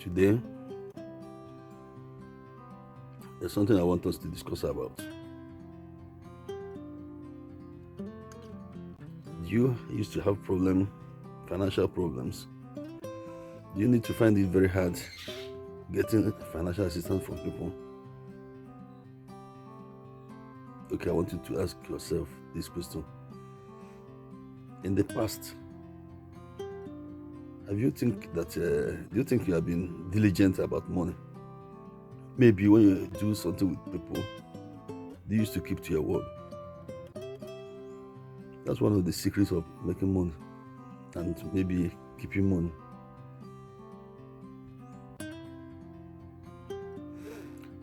Today, there's something I want us to discuss about. You used to have financial problems. You need to find it very hard getting financial assistance from people. Okay, I want you to ask yourself this question. In the past, do you think you have been diligent about money? Maybe when you do something with people, you used to keep to your word. That's one of the secrets of making money and maybe keeping money.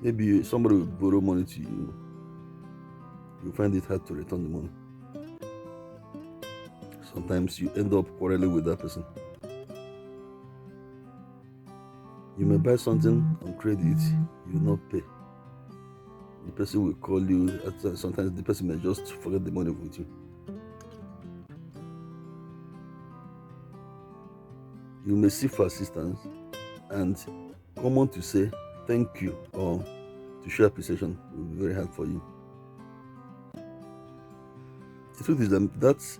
Maybe somebody will borrow money to you. You find it hard to return the money. Sometimes you end up quarreling with that person. You may buy something on credit, you will not pay. The person will call you. Sometimes the person may just forget the money with you. You may seek for assistance and come on to say thank you or to show appreciation will be very hard for you. The truth is that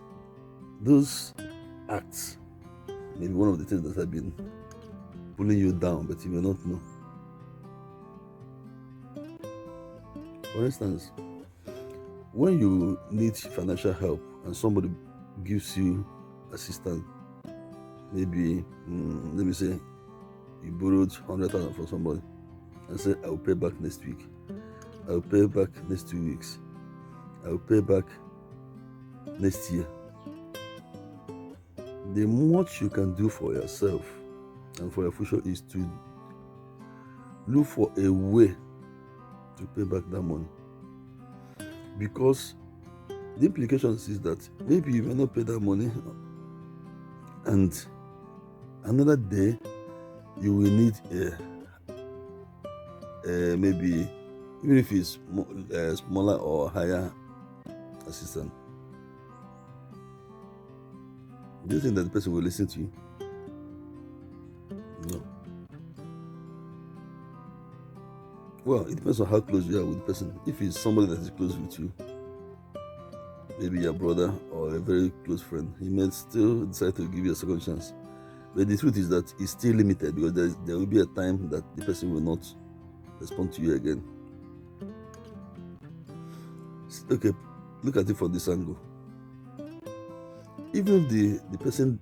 those acts may be one of the things that have been pulling you down, but you may not know. For instance, when you need financial help and somebody gives you assistance, maybe let me say you borrowed 100,000 from somebody and say, I will pay back next week, I will pay back next 2 weeks, I will pay back next year. The much you can do for yourself and for your future is to look for a way to pay back that money. Because the implication is that maybe you may not pay that money and another day you will need maybe, even if it's smaller or higher assistance. Do you think that the person will listen to you? No. Well, it depends on how close you are with the person. If it's somebody that is close with you, maybe your brother or a very close friend, he may still decide to give you a second chance. But the truth is that it's still limited because there will be a time that the person will not respond to you again. Okay, look at it from this angle. Even if the person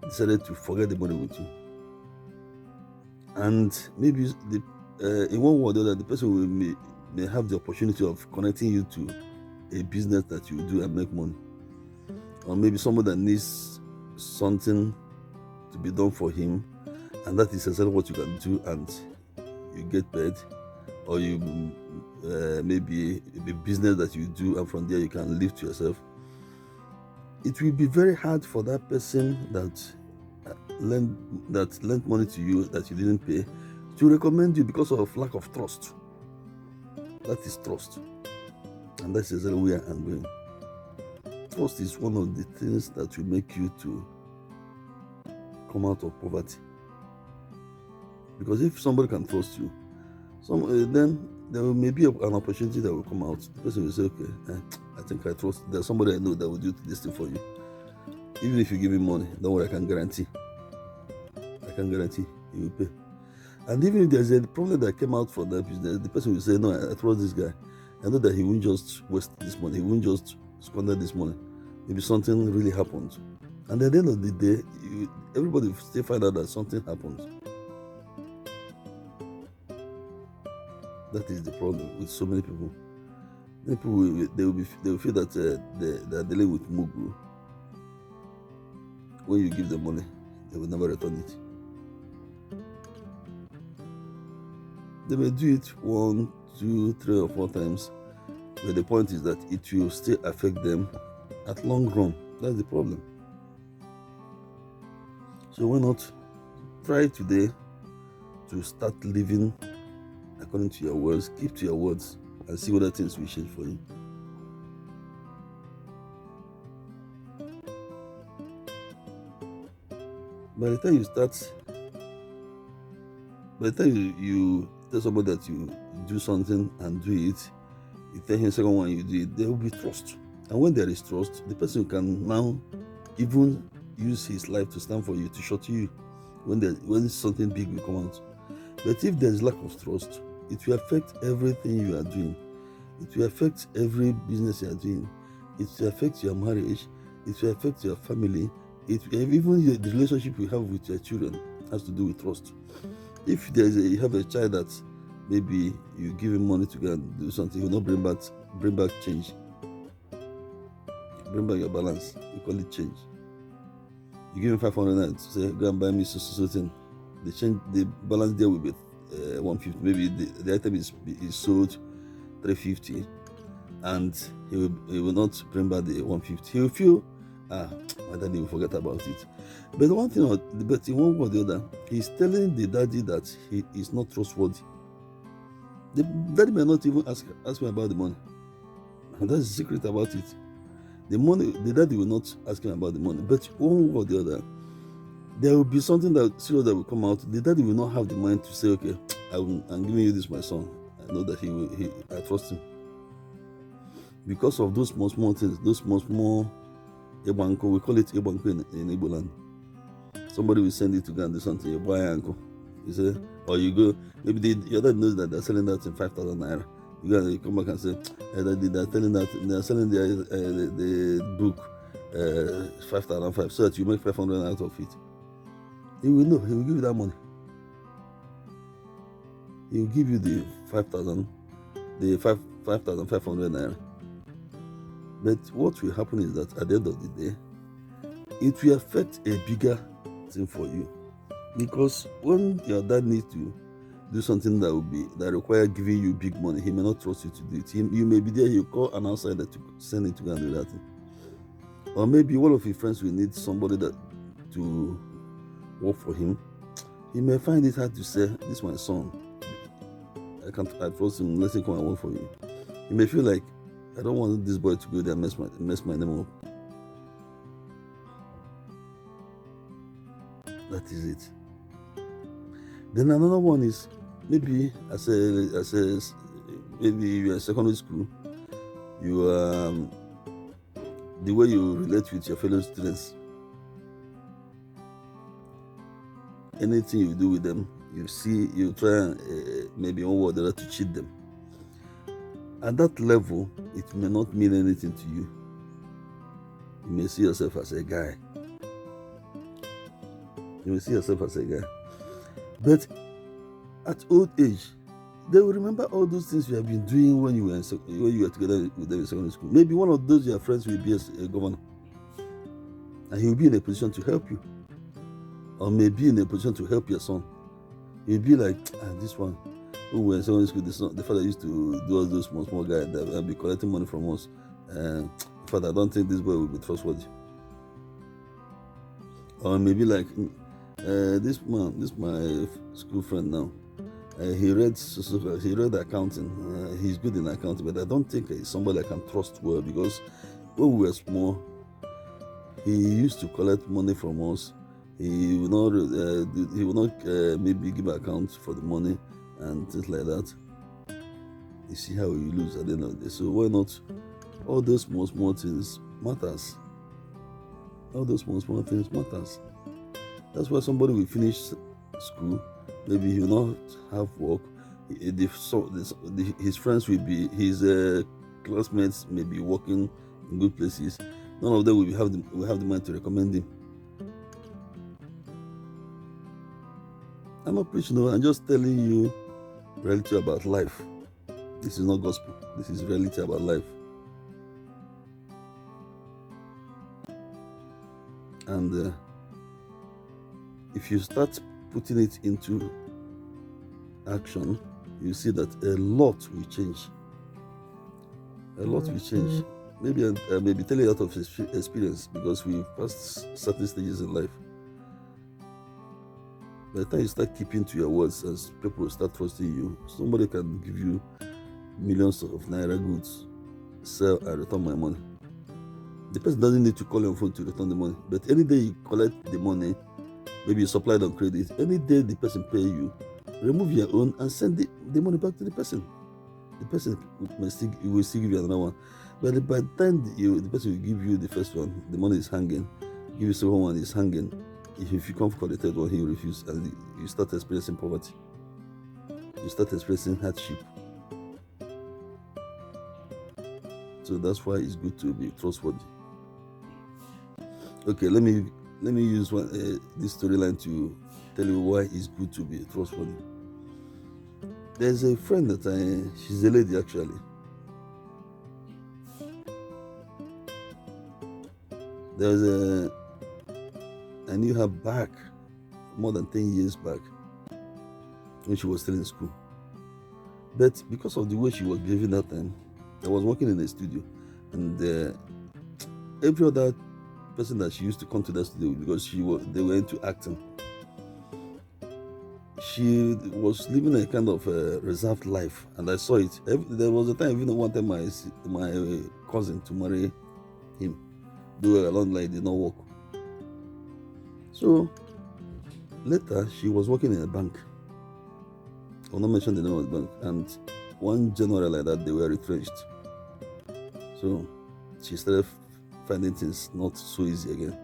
decided to forget the money with you, and maybe in one way or the other, the person may have the opportunity of connecting you to a business that you do and make money, or maybe someone that needs something to be done for him, and that is exactly what you can do, and you get paid, or you maybe a business that you do, and from there you can live to yourself. It will be very hard for that person that lent money to you that you didn't pay to recommend you because of lack of trust. That is trust, and that's exactly where I'm going. Trust is one of the things that will make you to come out of poverty. Because if somebody can trust you, then there may be an opportunity that will come out. The person will say, okay, I think I trust. There's somebody I know that will do this thing for you. Even if you give me money, don't worry, I can guarantee he will pay. And even if there's a problem that came out from that business, the person will say, no, I trust this guy. I know that he won't just waste this money. He won't just squander this money. Maybe something really happened. And at the end of the day, everybody will still find out that something happened. That is the problem with so many people. People will feel that they are dealing with mugu. When you give them money, they will never return it. They may do it 1, 2, 3, or 4 times, but the point is that it will still affect them at long run. That's the problem. So why not try today to start living according to your words, keep to your words, and see whether things will change for you. By the time you start by the time you tell somebody that you do something and do it, you tell him second one you do it, there will be trust. And when there is trust, the person can now even use his life to stand for you, to shut you when something big will come out. But if there is lack of trust, it will affect everything you are doing. It will affect every business you are doing. It will affect your marriage. It will affect your family. Even the relationship you have with your children has to do with trust. If you have a child that maybe you give him money to go and do something, he will not bring back change. Bring back your balance. You call it change. You give him 500 and say, go and buy me so thing. The balance there will be 150. Maybe the item is sold 350, and he will not bring back the 150. He will feel, my daddy will forget about it. But one thing, but in one way or the other, he's telling the daddy that he is not trustworthy. The daddy may not even ask him about the money. And that's the secret about it. The daddy will not ask him about the money. But one way or the other, there will be something serious that will come out. The daddy will not have the mind to say, okay, I'm giving you this, my son. I know that I trust him. Because of those small things, those small ebanko, we call it ebanko in Igbo land. Somebody will send it to go and do something, you buy uncle. You say, or you go, maybe your dad knows that they're selling that in 5,000 naira. You go and you come back and say, they're selling the book 5,500, so that you make 500 out of it. He will know, he will give you that money. He will give you the 5,000, the 5,500 naira. But what will happen is that at the end of the day, it will affect a bigger thing for you. Because when your dad needs to do something that requires giving you big money, he may not trust you to do it. You may be there, he'll call an outsider to send it to go and do that thing. Or maybe one of your friends will need somebody to work for him. He may find it hard to say, this is my son. I trust him, let him come and work for you. He may feel like, I don't want this boy to go there and mess my name up. That is it. Then another one is maybe maybe you're in secondary school, you the way you relate with your fellow students, anything you do with them, you try maybe one word or other to cheat them. At that level, it may not mean anything to you. You may see yourself as a guy. But at old age, they will remember all those things you have been doing when you were together with them in secondary school. Maybe one of those your friends will be a governor, and he will be in a position to help you, or maybe in a position to help your son. He'll be like, this one, who were in secondary school, the father used to do all those small guys that will be collecting money from us. In fact, I don't think this boy will be trustworthy. Or maybe like, this my school friend now. He read accounting. He's good in accounting, but I don't think he's somebody I can trust well, because when we were small, he used to collect money from us. He will not maybe give account for the money and things like that. You see how you lose at the end of the day. So why not? All those small things matters. That's why somebody will finish school, maybe he will not have work. His friends will be, his classmates may be working in good places. None of them will have the mind to recommend him. I'm not preaching, I'm just telling you reality about life. This is not gospel. This is reality about life. And if you start putting it into action, you see that a lot will change. Maybe I may be telling you out of experience, because we've passed certain stages in life. By the time you start keeping to your words, as people start trusting you, somebody can give you millions of naira goods, sell and return my money. The person doesn't need to call your phone to return the money. But any day you collect the money, maybe you supplied on credit, any day the person pay you, remove your own and send the money back to the person. The person will still give you another one. But by the time the person will give you the first one, the money is hanging. Give you the second one, is hanging. If you come for the third one, he will refuse, and you start experiencing poverty. You start experiencing hardship. So that's why it's good to be trustworthy. Okay, let me use this storyline to tell you why it's good to be trustworthy. There's a friend that she's a lady actually. I knew her back more than 10 years back when she was still in school. But because of the way she was behaving that time, I was working in a studio, and every other person that she used to come to that studio because they were into acting. She was living a kind of reserved life, and I saw it. There was a time even I wanted my cousin to marry him, though along the line did not work. So later, she was working in a bank. I will not mention the name of the bank. And one January like that, they were retrenched. So she started finding things not so easy again.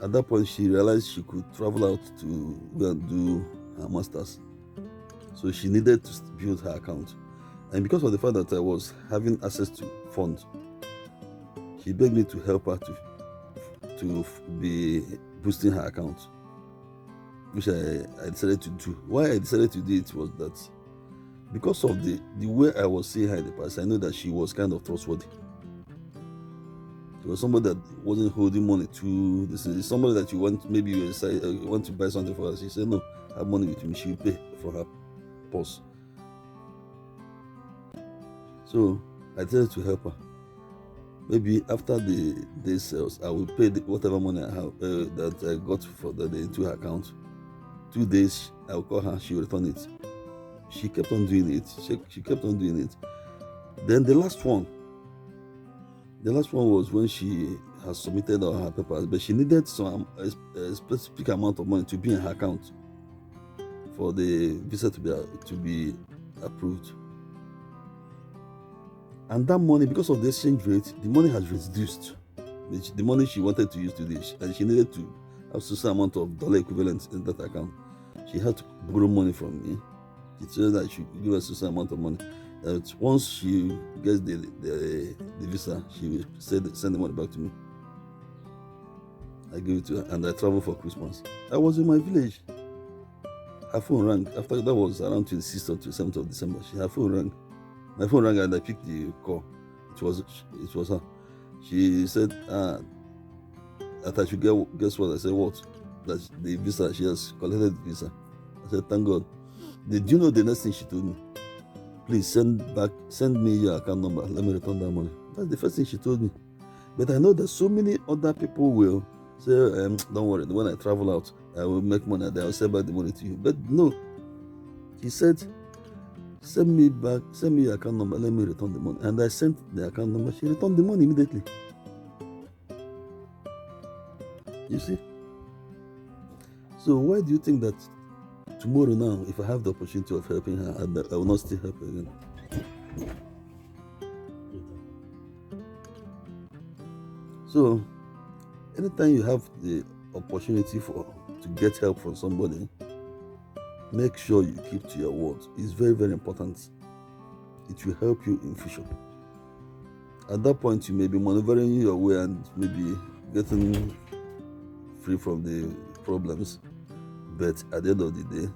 At that point, she realized she could travel out to go and do her master's. So she needed to build her account. And because of the fact that I was having access to funds, she begged me to help her to be boosting her account, which I decided to do. Why I decided to do it was that because of the way I was seeing her in the past, I knew that she was kind of trustworthy. She was somebody that wasn't holding money to this. Is somebody that you want, maybe you want to buy something for her. She said, no, have money with me. She will pay for her purse. So I decided to help her. Maybe after the day sales, I will pay whatever money I have that I got for the day into her account. 2 days, I will call her. She will return it. She kept on doing it. She kept on doing it. Then the last one was when she has submitted all her papers, but she needed a specific amount of money to be in her account for the visa to be approved. And that money, because of the exchange rate, the money has reduced. The money she wanted to use today, and she needed to have a certain amount of dollar equivalent in that account. She had to borrow money from me. She said that she would give us a certain amount of money. That once she gets the visa, she will send the money back to me. I give it to her, and I travel for Christmas. I was in my village. Her phone rang. After that was around 26th or 27th of December. Her phone rang. My phone rang and I picked the call. It was her. She said that I should guess what? I said what? That the visa, she has collected the visa. I said, thank God. Did you know the next thing she told me? Please send me your account number. Let me return that money. That's the first thing she told me. But I know that so many other people will say, don't worry, when I travel out, I will make money and I will send back the money to you. But no. She said, send me your account number, let me return the money. And I sent the account number. She returned the money immediately. You see? So why do you think that tomorrow now, if I have the opportunity of helping her, I will not still help her again? So anytime you have the opportunity to get help from somebody, make sure you keep to your word. It's very, very important. It will help you in future. At that point, you may be maneuvering your way and maybe getting free from the problems. But at the end of the day,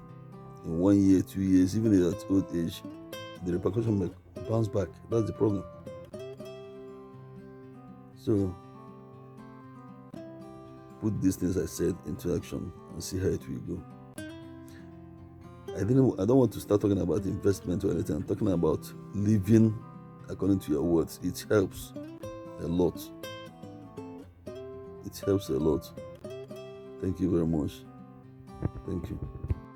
in 1 year, 2 years, even at old age, the repercussion may bounce back. That's the problem. So put these things I said into action and see how it will go. I don't want to start talking about investment or anything. I'm talking about living according to your words. It helps a lot. It helps a lot. Thank you very much. Thank you.